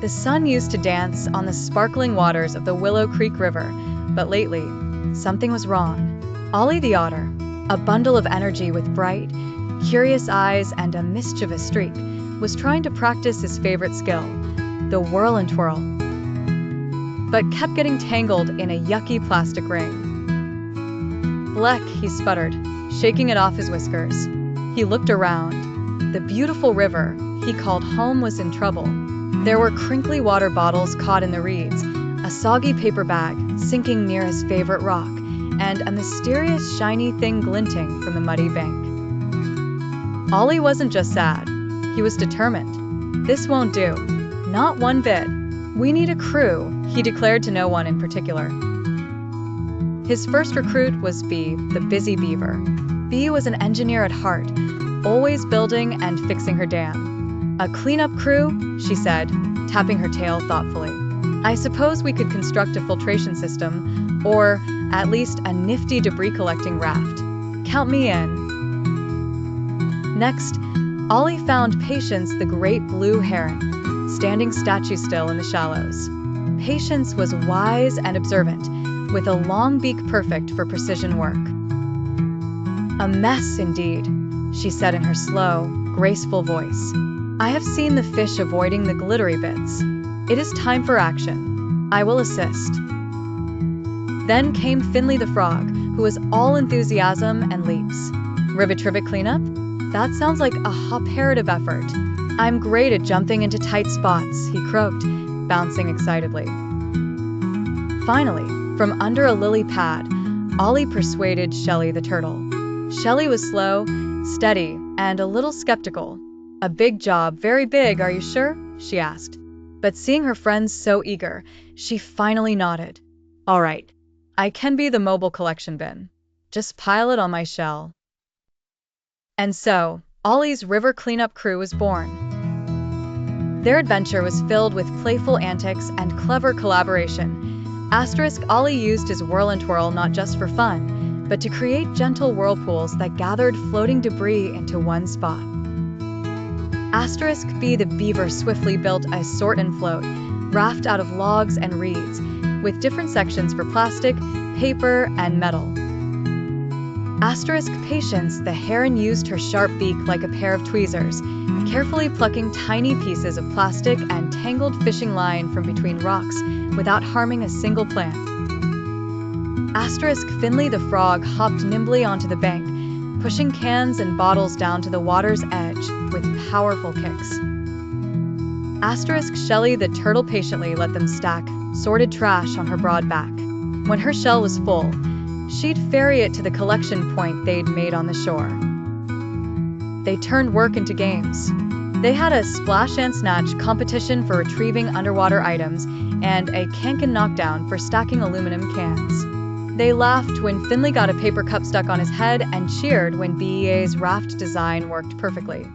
The sun used to dance on the sparkling waters of the Willow Creek River, but lately, something was wrong. Ollie the Otter, a bundle of energy with bright, curious eyes and a mischievous streak, was trying to practice his favorite skill, the whirl and twirl, but kept getting tangled in a yucky plastic ring. "Bleck," he sputtered, shaking it off his whiskers. He looked around. The beautiful river he called home was in trouble. There were crinkly water bottles caught in the reeds, a soggy paper bag sinking near his favorite rock, and a mysterious shiny thing glinting from the muddy bank. Ollie wasn't just sad, he was determined. "This won't do. Not one bit. We need a crew," he declared to no one in particular. His first recruit was Bea, the busy beaver. Bea was an engineer at heart, always building and fixing her dam. "A cleanup crew," she said, tapping her tail thoughtfully. "I suppose we could construct a filtration system, or at least a nifty debris-collecting raft. Count me in." Next, Ollie found Patience the great blue heron, standing statue-still in the shallows. Patience was wise and observant, with a long beak perfect for precision work. "A mess indeed," she said in her slow, graceful voice. "I have seen the fish avoiding the glittery bits. It is time for action. I will assist." Then came Finley the Frog, who was all enthusiasm and leaps. "Ribbit-tribbit cleanup? That sounds like a imperative effort. I'm great at jumping into tight spots," he croaked, bouncing excitedly. Finally, from under a lily pad, Ollie persuaded Shelly the Turtle. Shelly was slow, steady, and a little skeptical. "A big job, very big, are you sure?" she asked. But seeing her friends so eager, she finally nodded. "All right, I can be the mobile collection bin. Just pile it on my shell." And so, Ollie's river cleanup crew was born. Their adventure was filled with playful antics and clever collaboration. Ollie used his whirl and twirl not just for fun, but to create gentle whirlpools that gathered floating debris into one spot. Bea the Beaver swiftly built a sort and float raft out of logs and reeds, with different sections for plastic, paper, and metal. Patience the heron used her sharp beak like a pair of tweezers, carefully plucking tiny pieces of plastic and tangled fishing line from between rocks without harming a single plant. Finley the Frog hopped nimbly onto the bank, pushing cans and bottles down to the water's edge with powerful kicks. Shelly the Turtle patiently let them stack sorted trash on her broad back. When her shell was full, she'd ferry it to the collection point they'd made on the shore. They turned work into games. They had a splash and snatch competition for retrieving underwater items and a cancan knockdown for stacking aluminum cans. They laughed when Finley got a paper cup stuck on his head and cheered when Bea's raft design worked perfectly.